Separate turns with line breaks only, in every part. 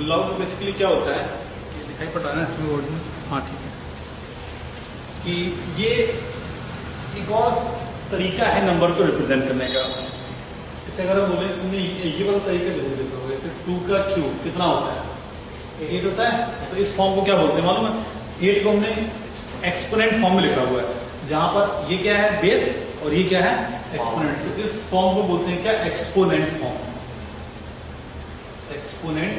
Log basically क्या होता है, ये दिखाई पड़ रहा है ना इसमें बोर्ड में, हाँ ठीक है, कि ये एक और तरीका है नंबर को रिप्रेजेंट करने का। इससे अगर हम बोले तुमने ये वाला तरीका जरूर देखा होगा, जैसे 2 का क्यूब कितना होता है, 8 होता है। तो इस फॉर्म को क्या बोलते हैं मालूम है? 8 को हमने एक्सपोनेंट फॉर्म में लिखा हुआ है, जहां पर ये क्या है बेस और ये क्या है एक्सपोनेंट। तो इस फॉर्म को बोलते हैं क्या, एक्सपोनेंट फॉर्म। Exponent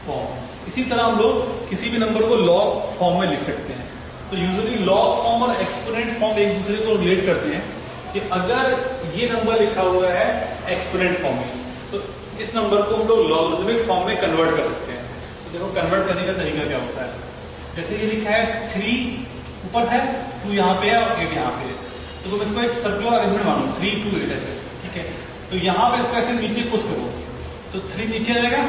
form. इसी तरह हम लोग किसी भी नंबर को लॉग फॉर्म में लिख सकते हैं। तो यूजुअली लॉग फॉर्म और एक्सपोनेंट फॉर्म एक दूसरे को रिलेट करते हैं कि अगर ये नंबर लिखा हुआ है एक्सपोनेंट फॉर्म में, तो इस नंबर को हम लोग लॉगरिथमिक फॉर्म में कन्वर्ट कर सकते हैं। तो देखो कन्वर्ट करने का तरीका क्या होता है, जैसे ये लिखा है 3 ऊपर है, 2 यहाँ पे है और 8 यहाँ पे है। तो तुम इसको एक सर्कुलर अरेंजमेंट मानो, 3 2 8 ऐसे, ठीक है। तो यहाँ पे इसको ऐसे नीचे पुश करो तो 3 नीचे आ जाएगा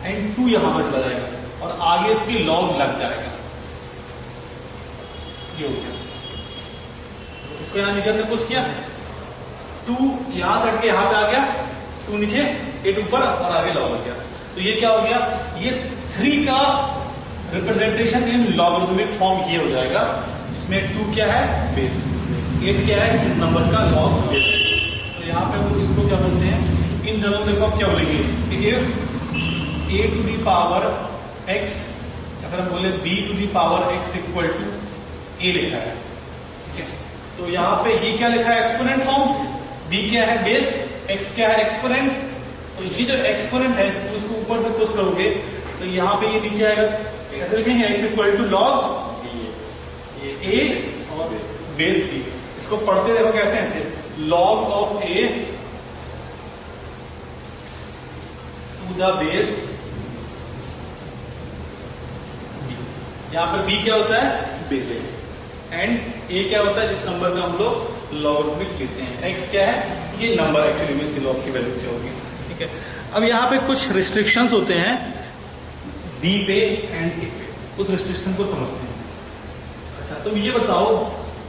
एंड 2 यहाँ पर चला जाएगा और आगे इसकी लॉग लग जाएगा। ये हो गया। इसको यहाँ नीचे हमने पुश किया, 2 यहाँ से हट के यहाँ पे आ गया, 2 नीचे 8 ऊपर और आगे लॉग हो गया। तो ये क्या हो गया, ये 3 का रिप्रेजेंटेशन इन लॉगरिथमिक फॉर्म ये हो जाएगा, जिसमें 2 क्या है बेस, 8 क्या है जिस नंबर का लॉग बेस है। तो यहाँ पे हम इसको क्या बोलते हैं, इन दोनों देखो आप क्या बोलेंगे कि if a to the power x, अगर हम बोले b to the power x equal to a लिखा है, ठीक है। तो यहाँ पे ये क्या लिखा है एक्सपोनेंट फॉर्म, b क्या है बेस, x क्या है एक्सपोनेंट। तो ये जो एक्सपोनेंट है तो इसको ऊपर से पुश करोगे तो यहाँ पे ये नीचे आएगा, कैसे लिखेंगे, x equal to log a और बेस b। इसको पढ़ते देखो कैसे, ऐसे log of a to the base b। यहाँ पे b क्या होता है बेस एंड a क्या होता है जिस नंबर का हम लोग लॉगरिथमिक लेते हैं। x क्या है, ये नंबर एक्चुअली में इसकी लॉग की वैल्यू क्या होगी, ठीक है। अब यहाँ पे कुछ रिस्ट्रिक्शंस होते हैं b पे एंड a पे, उस रिस्ट्रिक्शन को समझते हैं। अच्छा तुम ये बताओ,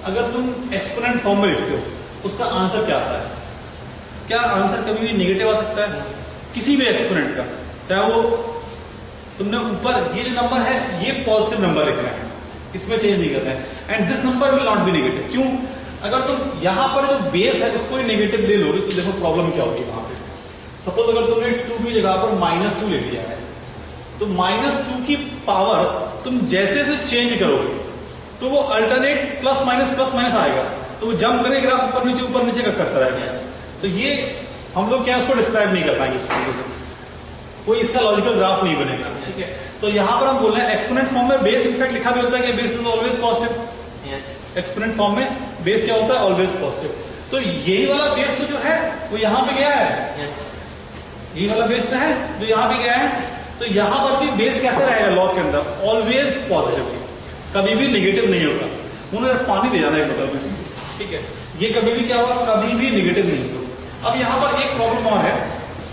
अगर तुम एक्सपोनेंट फॉर्म में लिखते हो उसका आंसर क्या आता है? क्या आंसर कभी भी नेगेटिव आ सकता है? किसी भी एक्सपोनेंट का, चाहे वो तुमने ऊपर ये जो नंबर है ये पॉजिटिव नंबर लिखना है, इसमें चेंज नहीं करना है, and this number will not be negative. क्यों? अगर तुम यहाँ पर जो बेस है उसको ही नेगेटिव ले लोगे तो देखो प्रॉब्लम क्या होगी वहां पे। सपोज अगर तुमने 2 की जगह पर -2 ले लिया है, तो -2 की पावर तुम जैसे जैसे चेंज करोगे तो वो अल्टरनेट प्लस माइनस आएगा, तो वो जंप करेगा ग्राफ ऊपर नीचे करता रहेगा। तो ये हम लोग क्या उसको डिस्क्राइब नहीं कर पाएंगे, उस तरीके से कोई इसका लॉजिकल ग्राफ नहीं बनेगा, ठीक है। तो यहाँ पर हम बोल रहे हैं एक्सपोनेंट फॉर्म में बेस इनफैक्ट लिखा भी होता है कि base is always positive. Exponent form में बेस क्या होता है, ऑलवेज पॉजिटिव। तो यही वाला बेस तो जो है वो यहाँ पे गया है, यही वाला बेस तो है जो यहाँ पे गया है। तो यहाँ पर भी बेस कैसे रहेगा लॉग के अंदर, ऑलवेज पॉजिटिव, कभी भी नेगेटिव नहीं होगा। उन्होंने पानी दे जाना है मतलब में, ठीक है। ये कभी भी क्या होगा, कभी भी नेगेटिव नहीं होगा। अब यहाँ पर एक प्रॉब्लम और है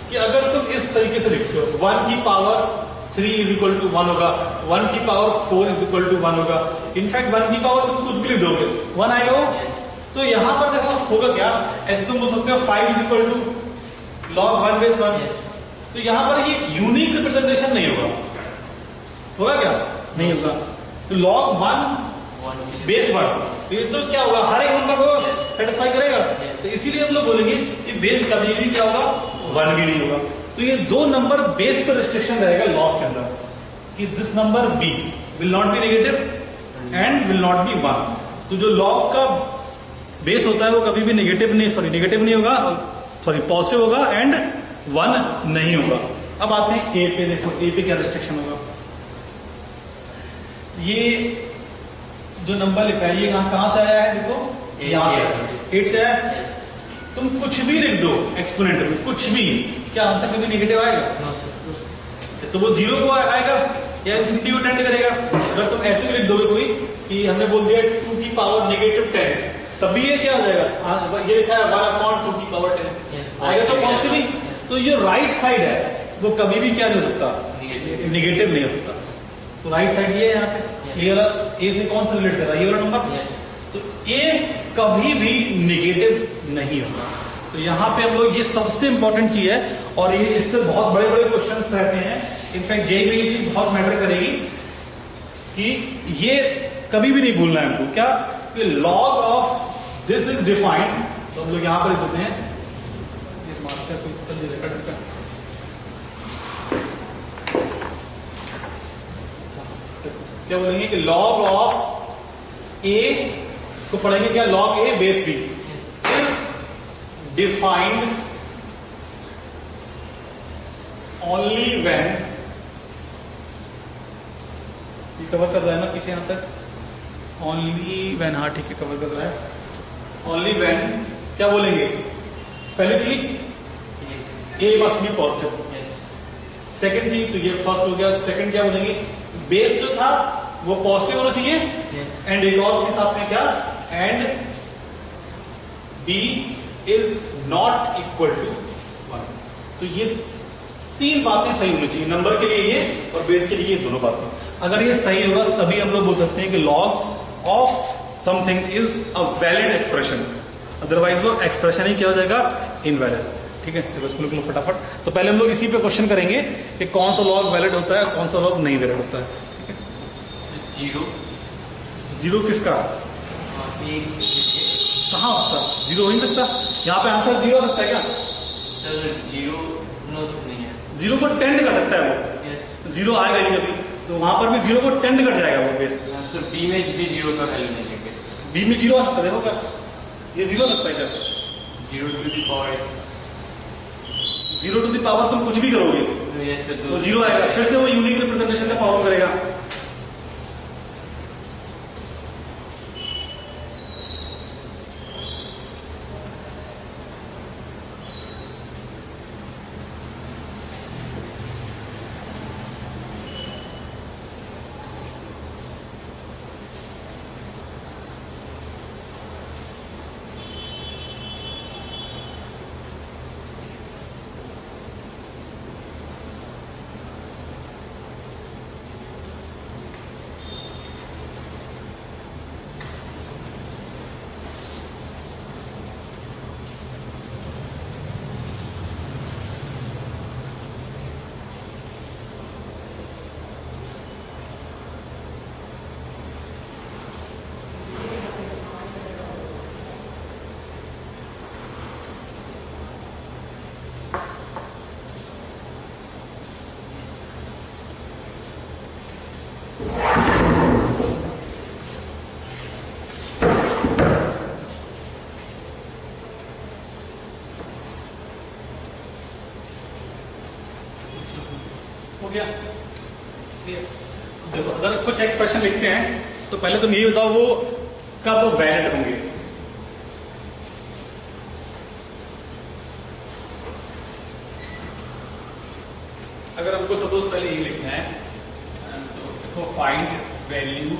कि अगर तुम इस तरीके से लिखते हो 1 की पावर 3 इज इक्वल टू 1 होगा, 1 की पावर 4 इज इक्वल टू 1 होगा, इनफैक्ट 1 की पावर तुम कुछ भी लिख दोगे 1 आएगा वो। तो यहाँ पर देखो होगा क्या, ऐसे तुम बोल सकते हो 5 is equal to log 1 base 1। तो यहाँ पर ये यूनिक रिप्रेजेंटेशन नहीं होगा क्या, नहीं होगा। तो लॉग 1 बेस 1, तो ये तो क्या होगा, हर एक नंबर को सेटिस्फाई करेगा। तो इसीलिए हम लोग बोलेंगे कि बेस कभी भी क्या होगा, 1 भी नहीं होगा। तो ये 2 नंबर बेस पर रिस्ट्रिक्शन रहेगा लॉग के अंदर कि this number b will not be negative and will not be 1। तो जो लॉग का बेस होता है वो कभी भी नेगेटिव नहीं होगा, पॉजिटिव होगा एंड 1 नहीं होगा। अब आते हैं a पे, देखो a पे क्या रिस्ट्रिक्शन होगा। ये जो नंबर लिखा है ये कहां से आया है, देखो यहां से 8 से आया। तुम कुछ भी लिख दो एक्सपोनेंट में, कुछ भी, क्या आंसर कभी नेगेटिव आएगा? तो वो 0 को आएगा या इंफिनिटी को टेंड करेगा। अगर तुम ऐसे भी लिख दोगे कोई कि हमने बोल दिया 2 की पावर -10, तब भी ये क्या हो जाएगा, ये लिखा है 1/2 की पावर 10 आएगा तो पॉजिटिव ही। तो ये राइट साइड है वो कभी भी क्या नहीं हो सकता, नेगेटिव नहीं हो सकता। तो राइट साइड ये है यहाँ पे, ये वाला ए से कौन सा रिलेट कर रहा है, ये वाला नंबर। तो ए कभी भी नेगेटिव नहीं होगा। तो यहाँ पे हम लोग, ये सबसे इंपॉर्टेंट चीज है और ये इससे बहुत बड़े बड़े क्वेश्चन रहते हैं इनफैक्ट जे में ये चीज बहुत मैटर करेगी कि ये कभी भी नहीं भूलना है हमको, क्या कि log of this is defined, तो हम लोग यहां पर लिख देते हैं, ये मास्टर को चल रिकॉर्ड का, क्या बोलेंगे कि लॉग ऑफ ए, इसको पढ़ेंगे क्या, log A base B is defined only when, ये कवर कर रहा है ना पीछे यहां तक, ओनली व्हेन, हाँ ठीक है कवर कर रहा है, ओनली व्हेन क्या बोलेंगे, पहली चीज ए मस्ट बी पॉजिटिव, सेकंड चीज, तो ये फर्स्ट हो गया, सेकंड क्या बोलेंगे, बेस जो था वो पॉजिटिव होना चाहिए, एंड एक और चीज साथ में क्या, and B is not equal to 1, तो ये तीन बातें सही होनी चाहिए, नंबर के लिए ये और बेस के लिए ये दोनों बातें, अगर ये सही होगा तभी हम लोग बोल सकते हैं कि log of something is a valid expression, otherwise वो एक्सप्रेशन ही क्या हो जाएगा, इनवैलिड। ठीक है, चलो इसको लिख लो फटाफट। तो पहले हम लोग इसी पे क्वेश्चन करेंगे कि कौन सा लॉग वैलिड होता है, कौन सा लॉग नहीं वैलिड होता है।
जीरो,
जीरो किसका, कहाँ होता है, जीरो हो नहीं सकता, यहाँ पे आंसर जीरो हो सकता है क्या
सर, जीरो नो नहीं है,
जीरो को टेंड कर सकता है वो,
यस
जीरो आएगा नहीं कभी, तो वहां पर भी जीरो को टेंड कर जाएगा वो बेस,
सर, बी में भी जीरो का वैल्यू नहीं लेंगे,
बी में जीरो आ सकता है, देखो क्या ये जीरो हो सकता है क्या,
zero to the power,
zero to the power तुम कुछ भी करोगे
यस सर,
तो जीरो आएगा, फिर से वो यूनिक रिप्रेजेंटेशन का फॉर्म करेगा। हो गया देखो, अगर कुछ एक्सप्रेशन लिखते हैं तो पहले तुम ये बताओ वो कब वैलिड होंगे। अगर हमको सपोज पहले ये लिखना है तो देखो, find value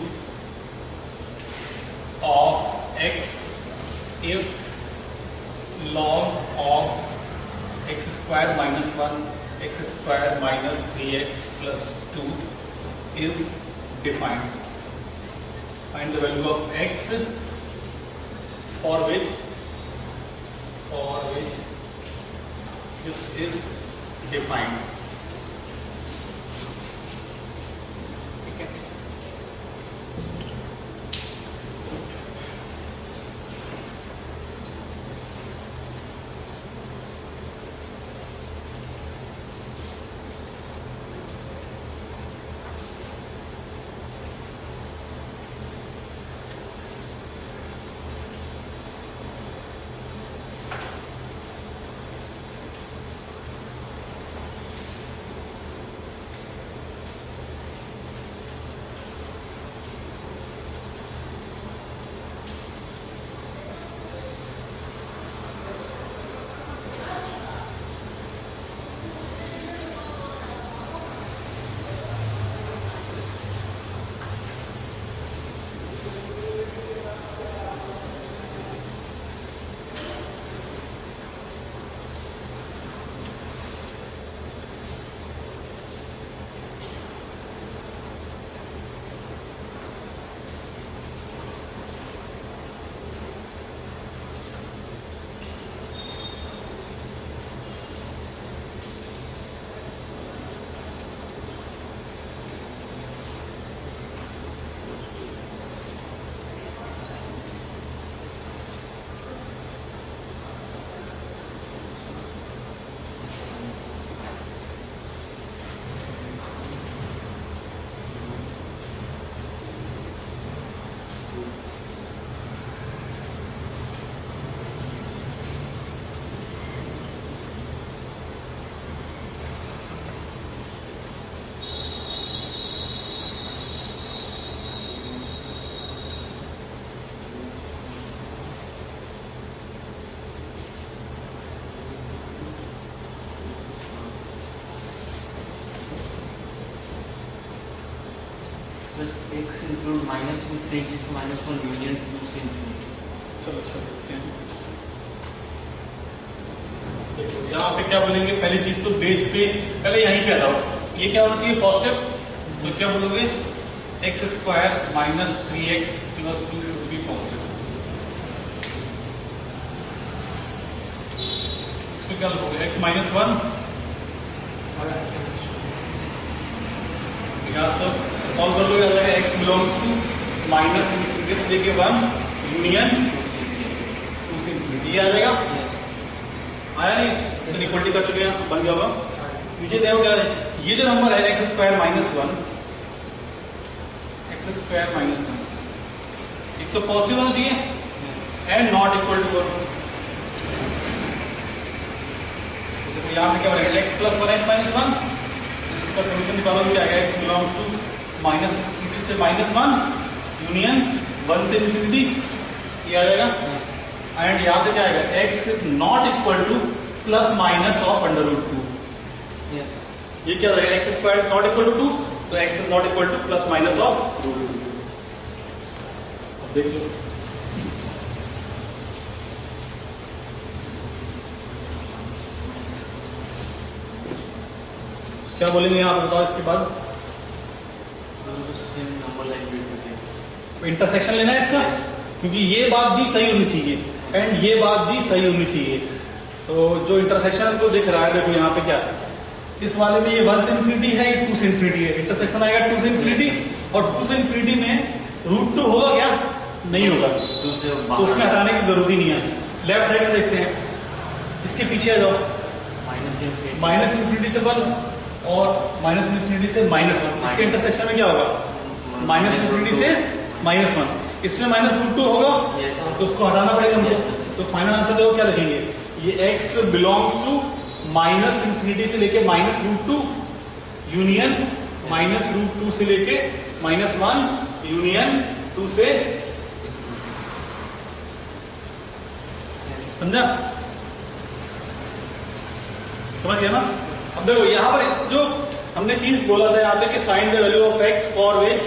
of x if log of x square minus 1 x square minus 3x plus 2 is defined. Find the value of x for which this is defined. ठीक है,
include minus infinity से -1 union 2 से infinity.
चलो अच्छा देखते हैं। देखो यहाँ पे क्या बोलेंगे, पहली चीज तो बेस पे पहले यहीं पे आता हो, ये क्या होना चाहिए पॉजिटिव, तो क्या बोलोगे x square minus 3x plus 2 should be positive. इसमें क्या लिखोगे x माइनस 1 यहाँ तो सॉल्व कर लोगे, आ जाएगा x belongs to minus infinity से लेके 1 यूनियन 2 से इनफिनिटी, ये आ जाएगा। आया नहीं तो इक्वलिटी कर चुके हैं, बन गया होगा। नीचे देखो क्या है, ये जो नंबर है x square minus 1, x square minus 1, एक तो पॉजिटिव होना चाहिए एंड नॉट इक्वल टू 1। देखो यहां से क्या बनेगा x प्लस 1x माइनस 1, इसका सॉल्यूशन निकालोगे क्या आएगा, x belong to minus infinity से -1 यूनियन 1 से इनफिनिटी, ये आ जाएगा। एंड यहां से क्या आएगा, x is not equal to plus minus of √2। ये क्या आ जाएगा, x square is not equal to 2, तो x is not equal to plus minus of √2। अब देख लो क्या बोलेंगे आप, बताओ इसके बाद। इंटरसेक्शन लेना है इसका, क्योंकि ये बात भी सही होनी चाहिए एंड ये बात भी सही होनी चाहिए। तो जो इंटरसेक्शन को दिख रहा है, देखो यहाँ पे क्या, इस वाले में ये 1 से इनफिनिटी है, ये 2 से इनफिनिटी है, इंटरसेक्शन आएगा 2 से इनफिनिटी, और 2 से इनफिनिटी में √2 होगा क्या, नहीं होगा, तो उसमें हटाने की जरूरत ही नहीं है। लेफ्ट साइड में देखते हैं, इसके पीछे आ जाओ, माइनस इनफिनिटी से 1 और माइनस इनफिनिटी से -1, इसके इंटरसेक्शन में क्या होगा, माइनस इनफिनिटी से -1, इसमें -√2 होगा, तो उसको हटाना पड़ेगा हमको। तो फाइनल आंसर देखो क्या लिखेंगे, ये x belongs to minus infinity से लेके -√2 यूनियन -√2 से लेके -1 यूनियन 2 से, समझा, समझ गया ना। अब देखो यहां पर इस जो हमने चीज बोला था यहाँ पे कि find the value of x for which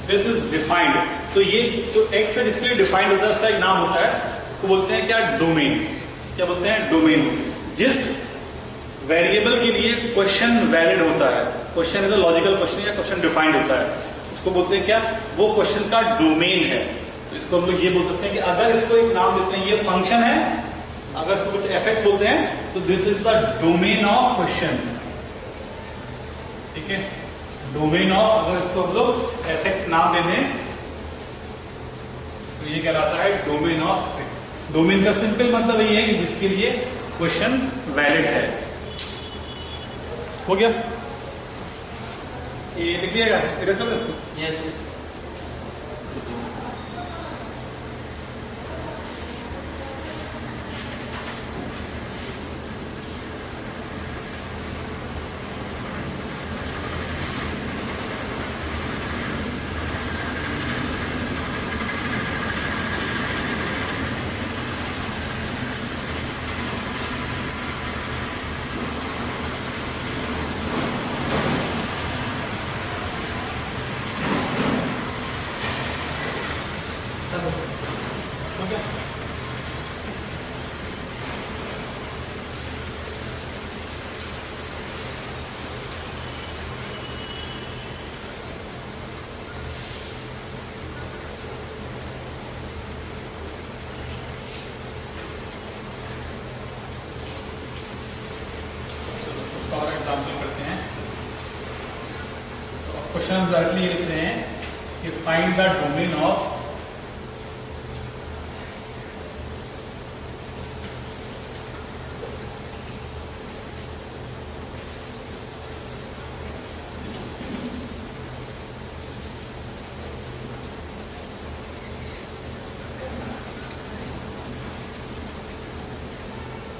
this is defined, तो ये जो x है जिसके लिए डिफाइंड होता है उसका एक नाम होता है, उसको बोलते हैं क्या, डोमेन। क्या बोलते हैं, डोमेन। जिस वेरिएबल के लिए क्वेश्चन वैलिड होता है, question is a logical question या क्वेश्चन डिफाइंड होता है, उसको बोलते हैं क्या, वो क्वेश्चन का डोमेन है। तो इसको हम लोग ये बोल सकते हैं कि अगर इसको एक नाम देते हैं, ये फंक्शन है, अगर इसको कुछ fx बोलते हैं तो this is the domain of question, ठीक है, डोमेन ऑफ, अगर इसको हम लोग fx नाम दे दें तो ये कहलाता है डोमेन ऑफ x। डोमेन का सिंपल मतलब ये है कि जिसके लिए क्वेश्चन वैलिड है। हो गया, ये लिख लिएगा, इरेज कर दो इसको।
यस
और एग्जाम्पल करते हैं। तो क्वेश्चन डायरेक्टली ये लिख रहे हैं कि find the domain of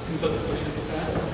simple question होता है।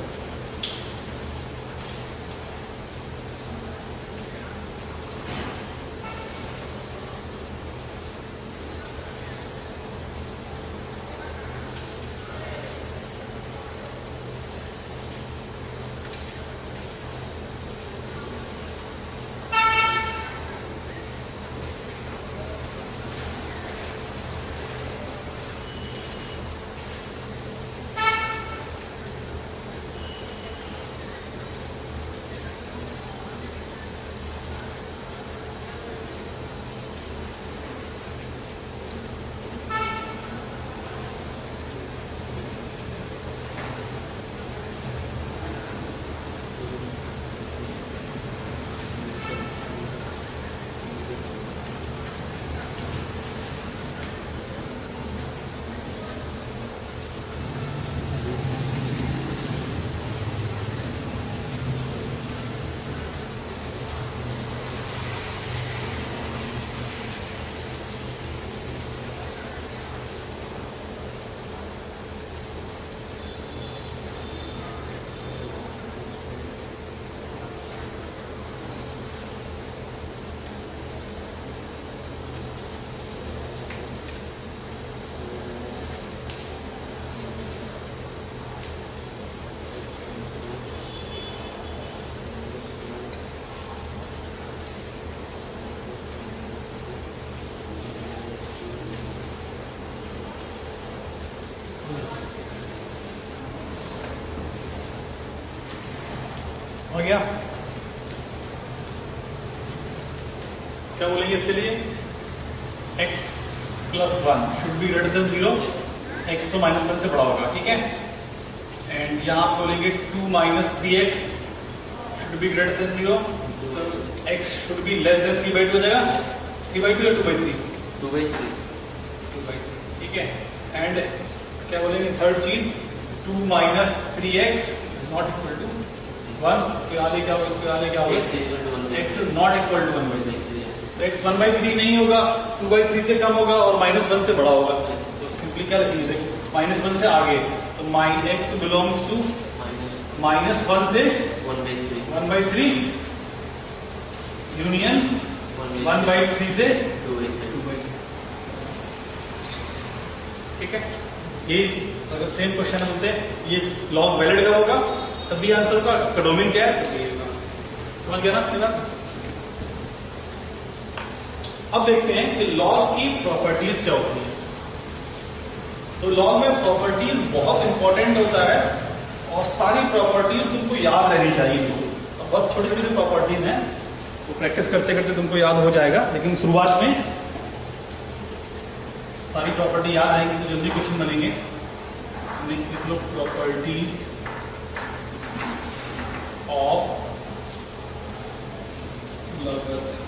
गया? क्या बोलेंगे इसके लिए? x + 1 should be greater than 0, x तो -1 से बड़ा होगा, ठीक है। एंड यहाँ आप बोलेंगे 2 - 3x should be greater than 0, x should be less than 3/2 हो जाएगा। 3/2 या 2/3?
2/3,
2/3, ठीक है। एंड क्या बोलेंगे थर्ड चीज, 2 - 3x नॉट इक्वल टू 1, इसके आगे क्या होगा? इसके आगे क्या होगा?
x = 1/3,
x is not equal to 1/3, तो x 1/3 नहीं होगा, 2/3 से कम होगा और -1 से बड़ा होगा। तो सिंपली क्या लिखेंगे, देखो -1 से आगे, तो x बिलोंग्स टू -1 से
1/3,
1/3 यूनियन 1/3 से
2/3।
ठीक है। ये अगर सेम क्वेश्चन बोलते हैं ये लॉग वैलिड का होगा तब भी आंसर होगा, इसका डोमेन क्या है तो ये होगा। समझ गया ना? अब देखते हैं कि लॉग की प्रॉपर्टीज क्या होती है। तो लॉग में प्रॉपर्टीज बहुत इंपॉर्टेंट होता है और सारी प्रॉपर्टीज तुमको याद रहनी चाहिए बिल्कुल। तो बहुत छोटी छोटी प्रॉपर्टीज हैं, तो प्रैक्टिस करते करते तुमको याद हो जाएगा, लेकिन शुरुआत में सारी प्रॉपर्टी याद रहेंगी तो जल्दी क्वेश्चन बनेंगे। लिख लो प्रॉपर्टीज ऑफ लॉगरिथम।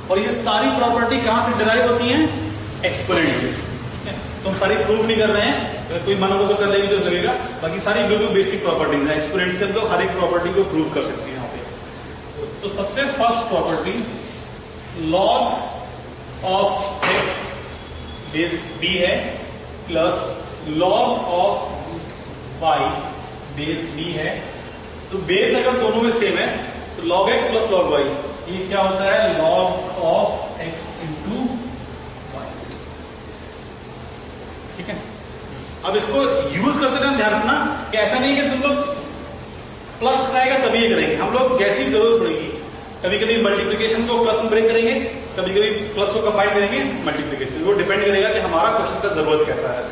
और ये सारी प्रॉपर्टी कहां से डिराइव होती हैं? एक्सपोनेंट से। तो हम सारी प्रूव नहीं कर रहे हैं, अगर कोई मन हो तो कर लेंगे तो लगेगा, बाकी सारी बिल्कुल बेसिक प्रॉपर्टीज है। एक्सपोनेंट से हम लोग हर एक प्रॉपर्टी को प्रूव कर सकते हैं यहाँ पे। तो सबसे first property, log of x base b है plus log of y base b है। तो बेस अगर दोनों में सेम है तो log x plus log y, ये क्या होता है? log of x into y, ठीक है। अब इसको यूज करते टाइम ध्यान रखना कि ऐसा नहीं कि तुम लोग प्लस कराएगा तभी ये करेंगे, हम लोग जैसी जरूरत पड़ेगी, कभी कभी मल्टीप्लिकेशन को प्लस में ब्रेक करेंगे, कभी कभी प्लस को कंबाइन करेंगे मल्टीप्लिकेशन, वो डिपेंड करेगा कि हमारा क्वेश्चन का जरूरत कैसा है।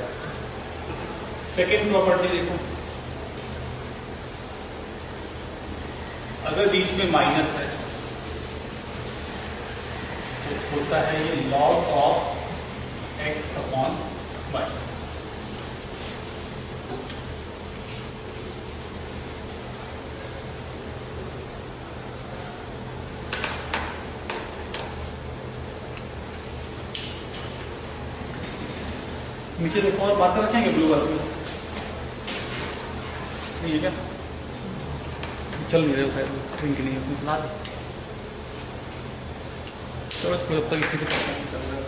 सेकेंड प्रॉपर्टी देखो, अगर बीच में माइनस है तो होता है ये log of x upon y। नीचे देखो और बातें रखेंगे ब्लू वाले में, नहीं है क्या? चल नहीं रहे प्रिंट नहीं है उसमें। चलो इसको जब तक इसी को कर रहा है।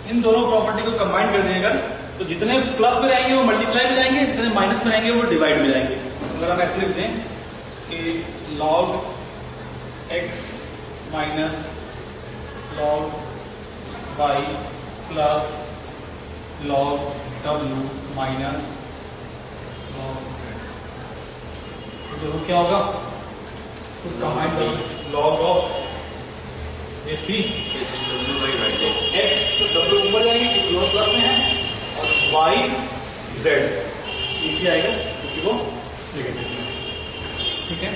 इन दोनों प्रॉपर्टी को कंबाइन कर देंगे अगर, तो जितने प्लस में रहेंगे वो मल्टीप्लाई में जाएंगे, जितने माइनस में रहेंगे वो डिवाइड में जाएंगे। अगर हम ऐसे लिख दें कि log x minus log y plus log w minus log z, तो देखो क्या होगा? इसको कंबाइन करो, log ऑफ इस भी
x w by y,
x w ऊपर जाएंगे क्योंकि वो प्लस में है और y z नीचे आएगा क्योंकि वो नेगेटिव है, ठीक है।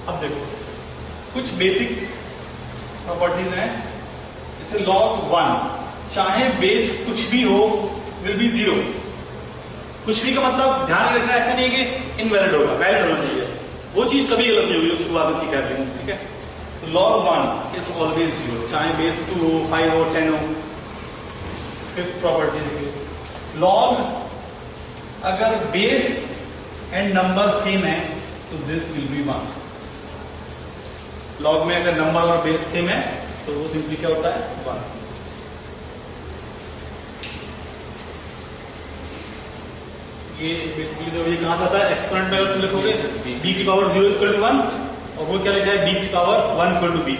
अब देखो कुछ बेसिक प्रॉपर्टीज हैं, जैसे log 1 चाहे बेस कुछ भी हो विल बी 0। कुछ भी का मतलब ध्यान रखना, ऐसा नहीं है कि इनवैलिड होगा, वैलिड होना चाहिए, वो चीज कभी गलत नहीं होगी, उसको बाद में सीखा है, ठीक है। तो log 1 इज ऑलवेज 0, चाहे बेस 2 हो, 5 हो, 10 हो। फिफ्थ प्रॉपर्टी, log अगर बेस एंड नंबर सेम है तो दिस विल बी 1। लॉग में अगर नंबर और बेस सेम है तो वो सिंपली क्या होता है 1। ये बेसिकली जो ये कहां से आता है एक्सपोनेंट में अगर तुम लिखोगे b की पावर 0 इक्वल टू 1 और वो क्या लिखा है b की पावर 1 इक्वल टू b,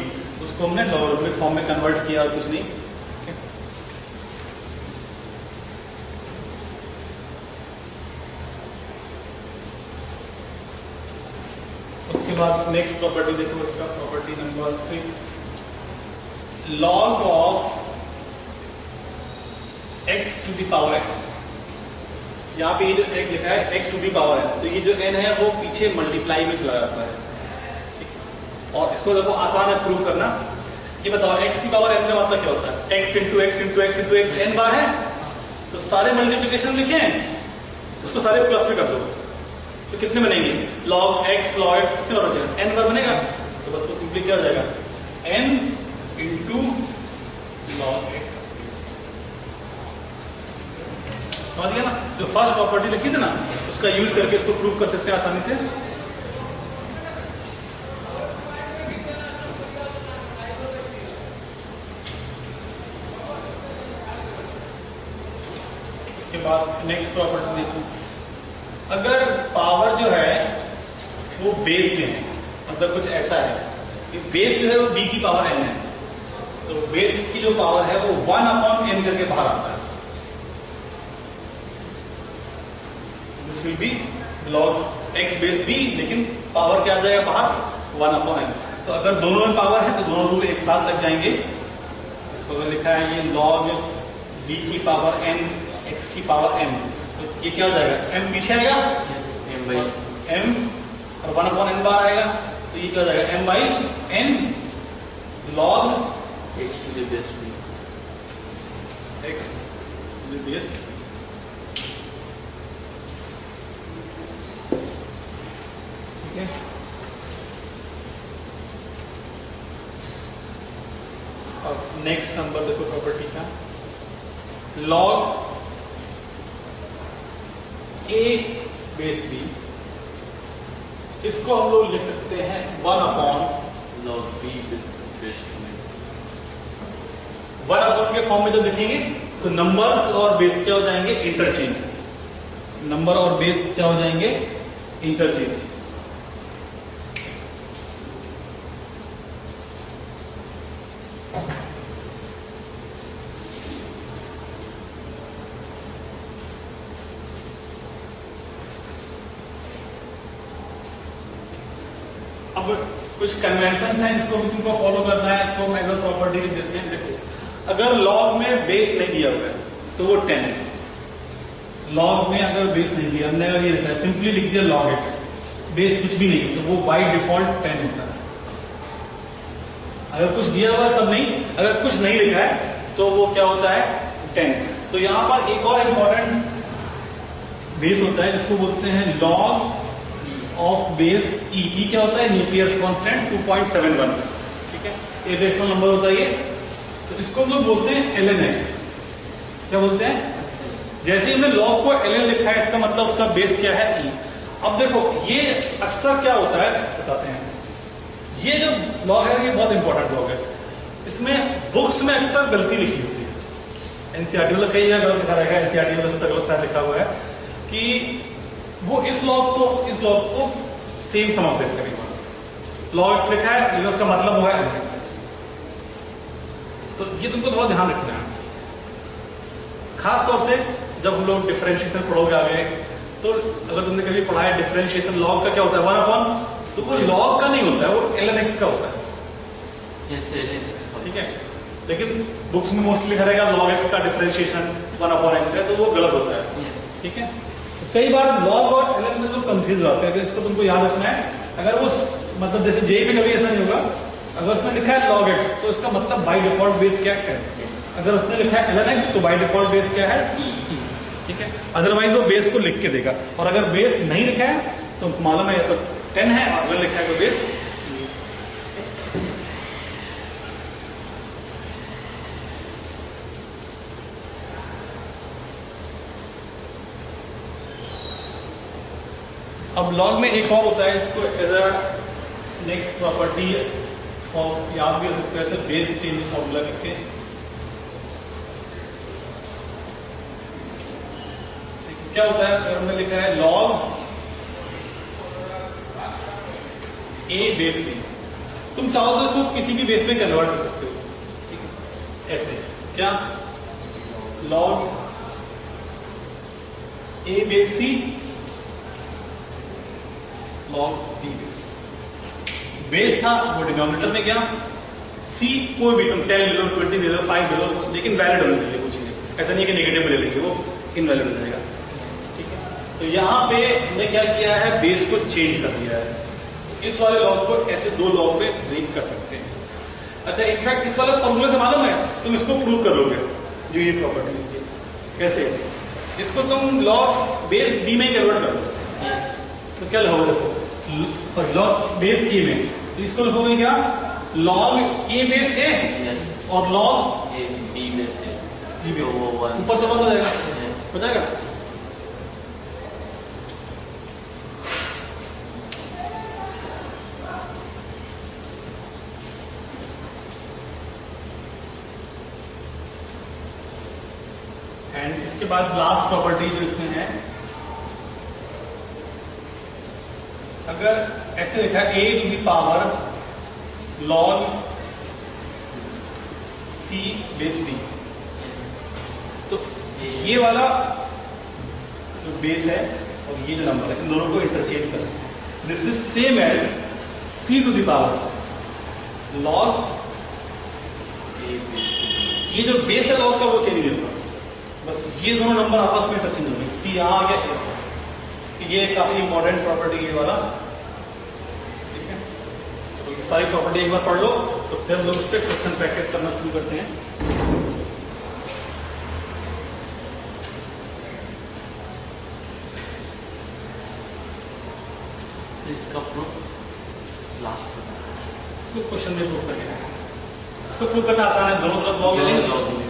उसको हमने लॉगरिथमिक फॉर्म में कन्वर्ट किया और कुछ नहीं। उसके बाद नेक्स्ट प्रॉपर्टी देखो, इसका property number 6, log of x to the power n। यहाँ पे ये जो x लिखा है x to the power n, तो ये जो n है वो पीछे मल्टीप्लाई में चला जाता है। और इसको देखो आसान है प्रूव करना। ये बताओ x की पावर n का मतलब क्या होता है? x into x into x into x n बार है, तो सारे मल्टीप्लीकेशन लिखे हैं उसको सारे प्लस में कर दो तो कितने बनेंगे? log x कितने बार बचेगा? n बार बनेगा। तो बस वो सिंपली क्या हो जाएगा n इंटू log x। समझ गया ना? जो फर्स्ट प्रॉपर्टी लिखी थी ना उसका यूज करके इसको प्रूव कर सकते हैं आसानी से। उसके बाद नेक्स्ट प्रॉपर्टी देखो, अगर पावर जो है वो बेस में है, मतलब कुछ ऐसा है कि बेस जो है वो b की पावर n है, तो बेस की जो पावर है वो 1/n करके बाहर आता है। This will be log x base b, लेकिन पावर क्या आ जाएगा बाहर 1/n। तो अगर दोनों में पावर है तो दोनों रूल एक साथ लग जाएंगे। तो अगर लिखा है ये log b की पावर n x की पावर n, तो ये क्या हो जाएगा m पीछे आएगा m और 1/n बार आएगा, तो ये क्या हो जाएगा m by n log
x to the base b।
x to the base। अब नेक्स्ट नंबर देखो प्रॉपर्टी का, log a बेस b, इसको हम लोग लिख सकते हैं 1/,
log b base b।
1/, के फॉर्म में जब लिखेंगे तो नंबर्स और बेस क्या हो जाएंगे इंटरचेंज, नंबर और बेस क्या हो जाएंगे इंटरचेंज। अब कुछ कन्वेंशन हैं जिसको भी तुमको फॉलो करना है, इसको हम एज अ प्रॉपर्टी देते हैं। देखो अगर लॉग में बेस नहीं दिया हुआ है तो वो 10 है। लॉग में अगर बेस नहीं दिया, हमने अगर ये लिखा है सिंपली लिख दिया log x, बेस कुछ भी नहीं, तो वो बाय डिफॉल्ट 10 होता है। अगर कुछ दिया हुआ है तब नहीं, अगर कुछ नहीं लिखा है तो वो क्या होता है 10। तो यहां पर एक और इंपॉर्टेंट बेस होता है जिसको बोलते हैं log ऑफ बेस e। क्या होता है न्यूक्लियस कांस्टेंट 2.71, ठीक है, ये रेशनल नंबर होता है ये। तो इसको हम लोग बोलते हैं ln x। क्या बोलते हैं? जैसे ही हमने log को ln लिखा है इसका मतलब उसका बेस क्या है e। अब देखो ये अक्सर क्या होता है बताते हैं, ये जो log है ये बहुत इंपॉर्टेंट log है, इसमें बुक्स में अक्सर गलती लिखी होती है। एनसीईआरटी में कई जगह गलत लिखा रहेगा, एनसीईआरटी में वैसे गलत शायद लिखा हुआ है कि वो इस log को सेम समझते करेगा। log x लिखा है लेकिन उसका मतलब हुआ है ln x। तो ये तुमको थोड़ा ध्यान रखना है, खास तौर से जब हम लोग डिफरेंशिएशन पढ़ोगे आगे। तो अगर तुमने कभी पढ़ा है डिफरेंशिएशन, log का क्या होता है 1/, तो वो log का नहीं होता है, वो ln x का होता है। ठीक है, लेकिन बुक्स में मोस्टली लिखा रहेगा log x का डिफरेंशिएशन 1/x है, तो वो गलत होता है। ठीक है, कई बार log और ln में लोग कंफ्यूज होते हैं, इसको तुमको याद रखना है। अगर वो मतलब जैसे जेई में कभी ऐसा नहीं होगा, अगर उसने लिखा है log x तो इसका मतलब बाय डिफॉल्ट बेस क्या है, अगर उसने लिखा है ln x तो बाय डिफॉल्ट बेस क्या है e। ठीक है, अदरवाइज वो बेस को लिख के देगा। और अगर बेस नहीं लिखा है तो मालूम है या तो 10 है, और अगर लिखा है तो बेस। अब log में एक और होता है, इसको एज अ नेक्स्ट प्रॉपर्टी याद भी हो सकते हैं ऐसे बेस चेंज फॉर्मूला करके। क्या होता है अगर हमने लिखा है log a बेस b, तुम चाहो तो इसको किसी भी बेस में कन्वर्ट कर सकते हो, ठीक है? ऐसे क्या log a base c log b base. Base था वो डिनोमिनेटर में गया, c कोई भी तुम 10 ले लो, 20 ले लो, 5 ले लो, लेकिन वैलिड होना चाहिए कुछ नहीं, ऐसा नहीं कि नेगेटिव ले लेंगे वो इनवैलिड हो जाएगा, ठीक है? तो यहाँ पे हमने क्या किया है, बेस को चेंज कर दिया है। इस वाले लॉग को ऐसे दो लॉग पे ब्रेक कर सकते हैं। अच्छा, इनफैक्ट इस वाले फॉर्मूले से मालूम है तुम इसको प्रूव करोगे, जो ये प्रॉपर्टी है। कैसे? इसको तुम लॉग बेस b में कन्वर्ट करो तो क्या लिखोगे, देखो सॉरी लॉग बेस a में, तो इसको लिखोगे क्या, log a बेस a और log
b बेस a,
ऊपर तो 1 हो जाएगा, हो जाएगा। एंड इसके बाद लास्ट प्रॉपर्टी जो इसमें है, अगर ऐसे लिखा है a to the power log c base b, तो ये वाला जो बेस है और ये जो नंबर है, इन दोनों को इंटरचेंज कर सकते हैं। This is same as c to the power log, ये जो बेस है log का वो चेंज नहीं होगा, बस ये दोनों नंबर आपस में इंटरचेंज होंगे। c यहां आ गया, ये काफी इंपॉर्टेंट प्रॉपर्टी है वाला, ठीक है? तो ये सारी प्रॉपर्टी एक बार पढ़ लो, तो फिर हम लोग उस पर क्वेश्चन प्रैक्टिस करना शुरू करते हैं।
इसका प्रूफ लास्ट
इसको क्वेश्चन में प्रूव करेंगे। इसको प्रूव करना आसान है, दोनों तरफ लॉग ले लेंगे।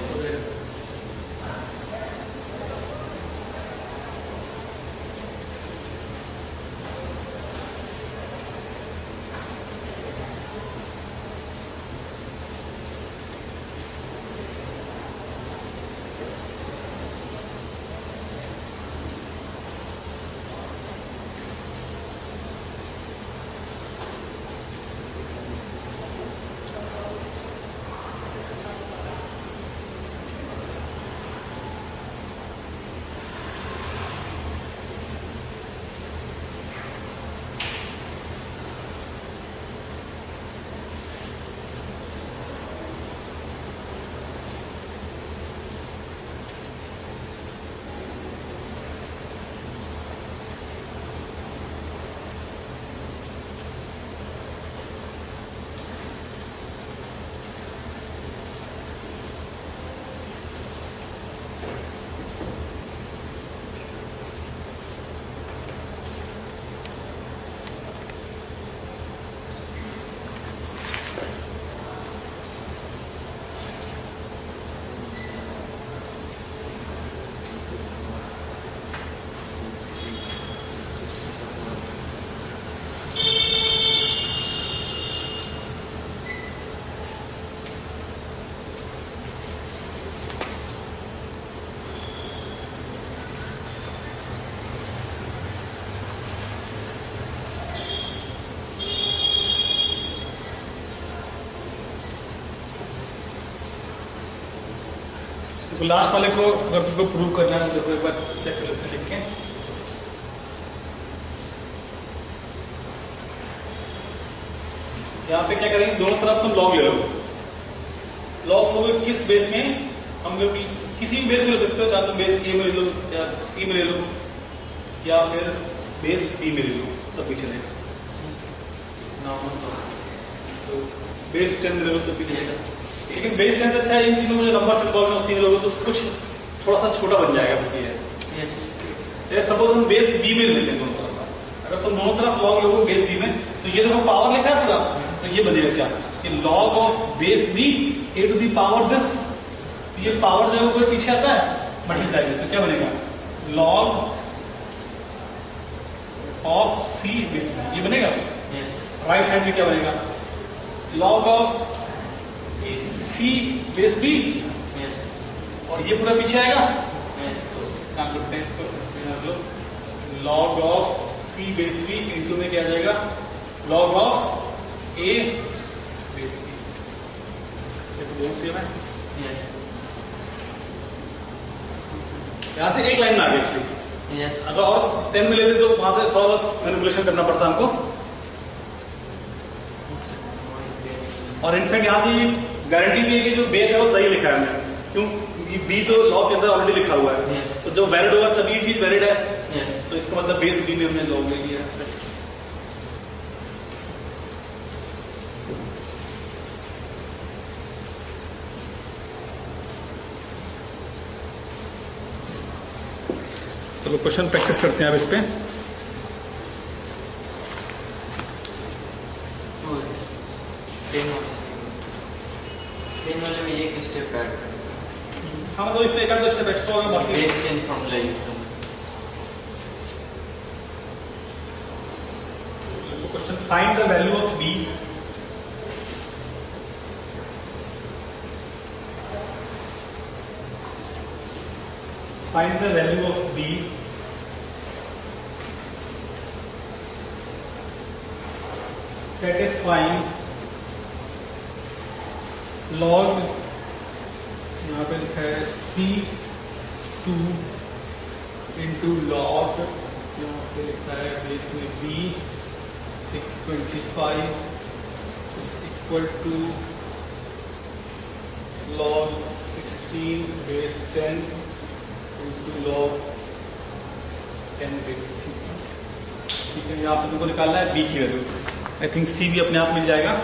तो लास्ट वाले को अगर तुमको प्रूव करना है तो एक बार चेक कर लेते हैं, लिख के। यहाँ पे क्या करेंगे, दोनों तरफ तुम लॉग ले लो। लॉग लोगे किस बेस में, हम लोग किसी भी बेस में ले सकते हो, चाहे तुम बेस ए में ले लो या सी में ले लो या फिर बेस बी में ले लो, तब भी चलेगा। तो बेस 10 में ले लो तब भी चलेगा, लेकिन बेस 10 अच्छा है, इन तीनों में जो नंबर सिंबल में सी लोगे तो कुछ थोड़ा सा छोटा बन जाएगा, बस ये है। सपोज हम बेस बी में लेते हैं दोनों तरफ, अगर तुम दोनों तरफ लॉग लोगे बेस बी में, तो ये देखो पावर लिखा है पूरा, तो ये बनेगा क्या, कि log of base B A to the power this, ये पावर जो है पीछे आता है मल्टीप्लाई में, तो क्या बनेगा, log of C base B, ये बनेगा। राइट साइड में क्या बनेगा, log of C base B,
Yes.
और ये पूरा पीछे आएगा।
Yes.
काम करते हैं इसको, log of C base B into में क्या आ जाएगा, log of A base B. देखो दोनों सेम है।
Yes.
यहां से एक लाइन में आ गई एक्चुअली।
Yes.
अगर और 10 में लेते तो वहां से थोड़ा बहुत मैनिपुलेशन करना पड़ता हमको, और इनफैक्ट यहां से गारंटी भी है कि जो बेस है वो सही लिखा है हमने, क्योंकि बी तो लॉग के अंदर ऑलरेडी लिखा हुआ है।
Yes.
तो जो वैलिड होगा तभी ये चीज वैलिड है,
Yes.
तो इसका मतलब बेस बी में हमने लॉग ले लिया है। चलो क्वेश्चन प्रैक्टिस करते हैं अब इस पे।
Oh, 10 वाले में एक स्टेप ऐड करें।
हाँ मतलब इसमें एक आधा स्टेप एक्स्ट्रा होगा, बाकी
बेस 10 फॉर्मूला यूज करना।
Question find the value of B, find the value of b satisfying log, यहाँ पे लिखा है c2 इंटू लॉग, यहाँ पे लिखा है बेस में b 625 is equal to log 16 base 10 into log 10 base 3। ठीक है, यहाँ पे तुमको निकालना है b की वैल्यू। आई थिंक c भी अपने आप मिल जाएगा।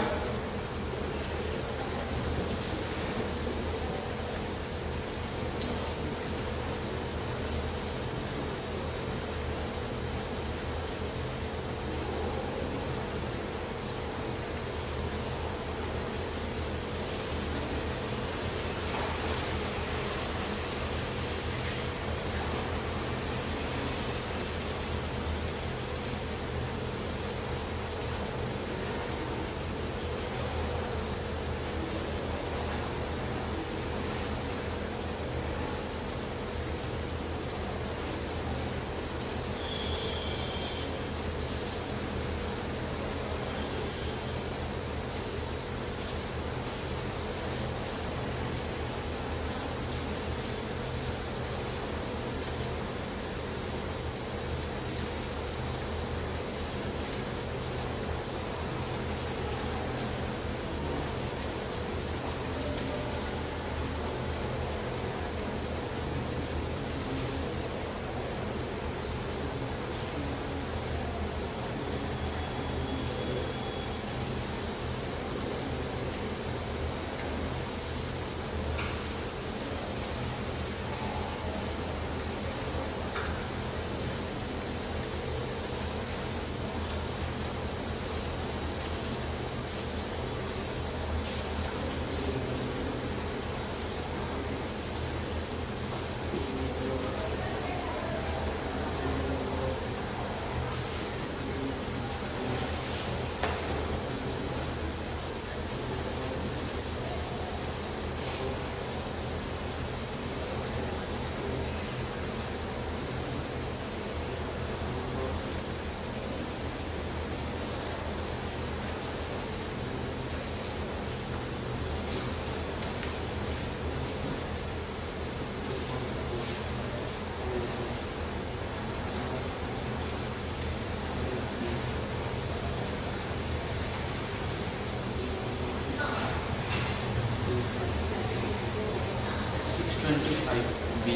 B.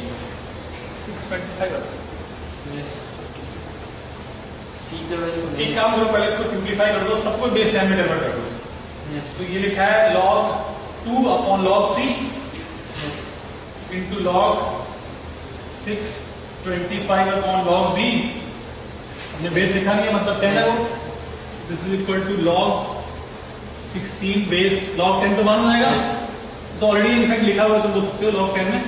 625
Yes. C का वैल्यू
एक काम करो, पहले इसको सिंप्लीफाई कर दो, सबको बेस 10 में कन्वर्ट कर दो।
Yes.
तो ये लिखा है log 2 upon log c into log 625 upon log b। हमने बेस लिखा नहीं है, मतलब 10 है वो। This is equal to log 16 base log 10 तो 1 हो जाएगा।
Yes.
तो ऑलरेडी इनफैक्ट लिखा हुआ है, तो बोल सकते हो log 10 में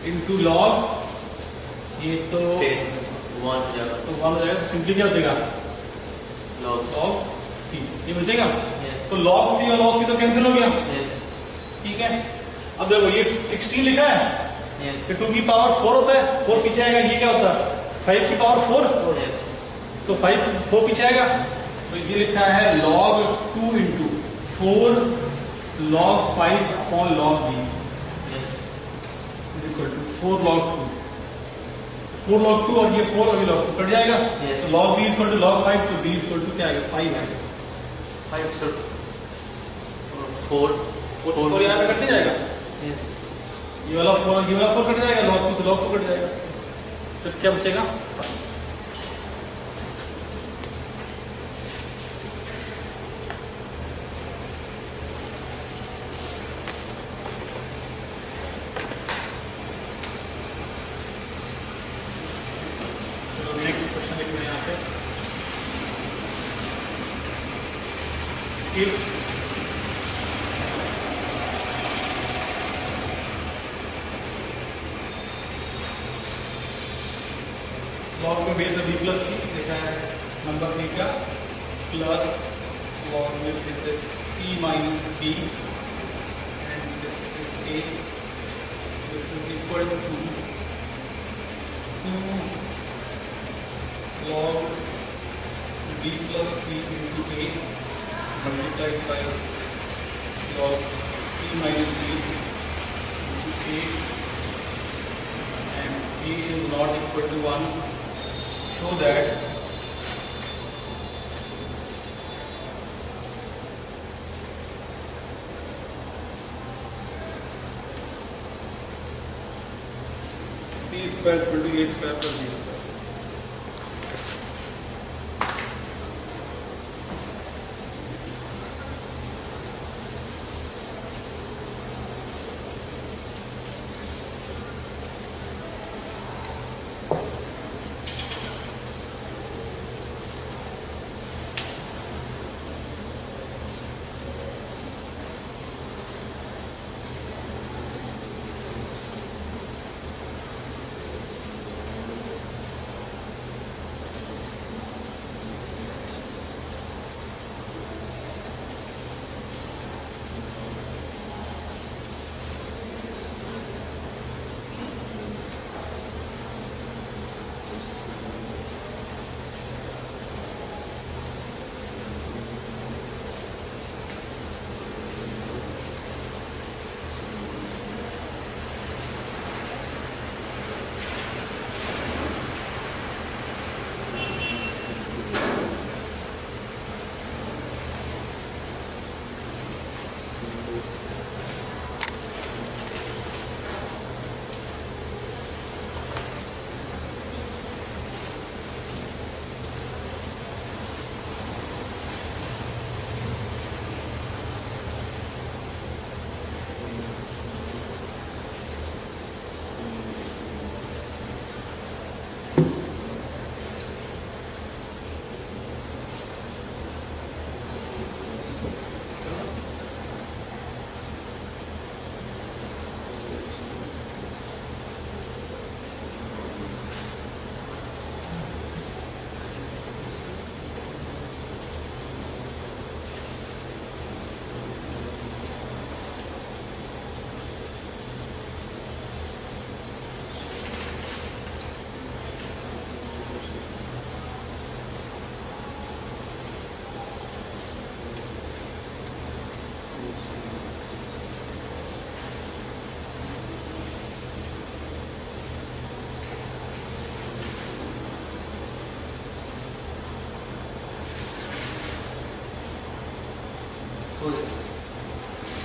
इंटू log, ये तो
1 हो जाएगा।
तो 1 हो जाएगा। सिंपली क्या हो जाएगा,
Log
log c, ये मिल जाएगा।
Yes.
तो log c और log c तो कैंसिल हो गया,
Yes.
ठीक है। अब देखो ये 16 लिखा है,
Yes.
ये 2 की पावर 4 होता है, 4 पीछे आएगा, ये क्या होता है 5 की पावर 4,
Yes.
तो 4 पीछे आएगा, तो ये लिखा है log 2 into 4 log 5 upon log b
Yes.
is equal to 4 log 2, 4 log 2 और ये 4 और ये log 2 कट जाएगा,
Yes.
तो log b is equal to log 5, तो b is equal to क्या आएगा 5 आएगा,
5 sir. 4.
4 यहाँ पे कट जाएगा,
Yes.
ये वाला 4 कट जाएगा, log 2 से log 2 कट जाएगा, फिर क्या बचेगा 5। नेक्स्ट क्वेश्चन लिख रहे हैं यहाँ पे, if log में बेस है b प्लस सी लिखा है, नंबर b का प्लस log में बेस है c minus b and this is a, this is equal to 2 log b plus c into a multiplied by log c minus b into a, and a is not equal to 1, show that c square is equal to a square plus b square.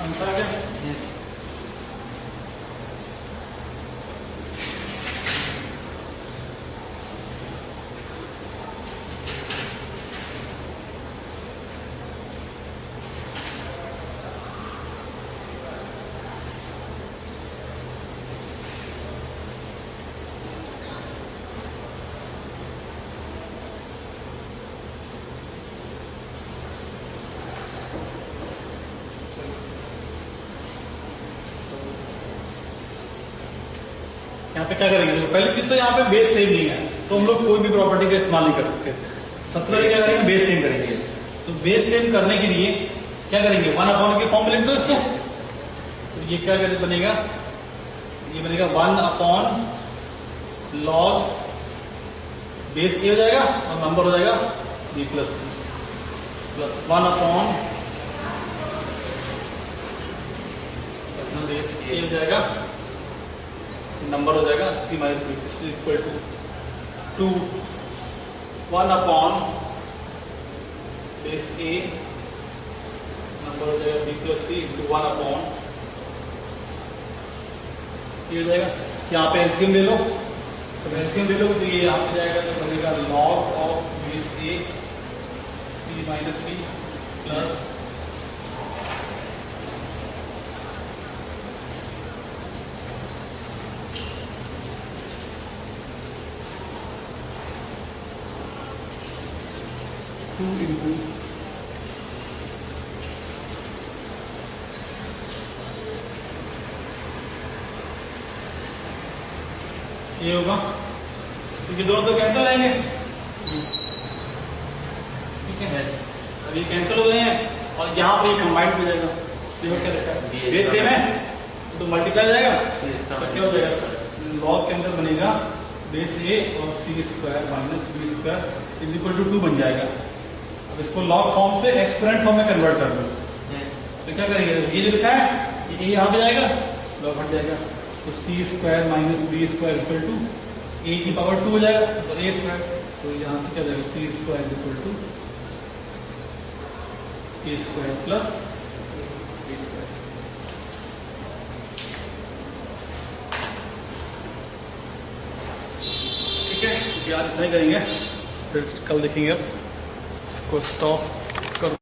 Answer आ गया?
Yes.
यहाँ पे क्या करेंगे, देखो पहली चीज तो यहाँ पे बेस सेम नहीं है, तो हम लोग कोई भी प्रॉपर्टी का इस्तेमाल नहीं कर सकते। सबसे पहले क्या करेंगे, बेस सेम करेंगे। तो बेस सेम करने के लिए क्या करेंगे 1 अपॉन के फॉर्म में लिख दो इसको। तो ये क्या बनेगा, ये बनेगा 1 अपॉन लॉग बेस ए हो जाएगा और नंबर हो जाएगा b plus C plus 1 upon base A हो जाएगा, नंबर हो जाएगा c minus B is equal to 1 upon base A, number हो जाएगा b plus C into 1 upon ये हो जाएगा। यहाँ पे एलसीएम ले लो, तो एलसीएम ले लो तो ये यहाँ पे जाएगा तो बनेगा log of base A C minus B plus two into ये होगा, क्योंकि दोनों तो कैंसिल आएंगे, ठीक है। अब ये कैंसिल हो गए हैं और यहाँ पे कंबाइंड हो जाएगा। देखो क्या लिखा है, बेस सेम है तो मल्टीप्लाई हो जाएगा, तो क्या हो जाएगा लॉग के अंदर बनेगा बेस ए और C square minus B square is equal to 2 बन जाएगा। अब इसको लॉग फॉर्म से एक्सपोनेंट फॉर्म में कन्वर्ट कर दो, तो क्या करेंगे, ये जो लिखा है ये यहाँ पे जाएगा, लॉग हट जाएगा, तो C square minus B square equal to A की पावर 2 हो जाएगा, तो ए स्क्वायर, तो यहाँ से क्या जाएगा C square equal to A square plus B square. ठीक है, आज इतना ही करेंगे, फिर कल देखेंगे। अब इसको स्टॉप कर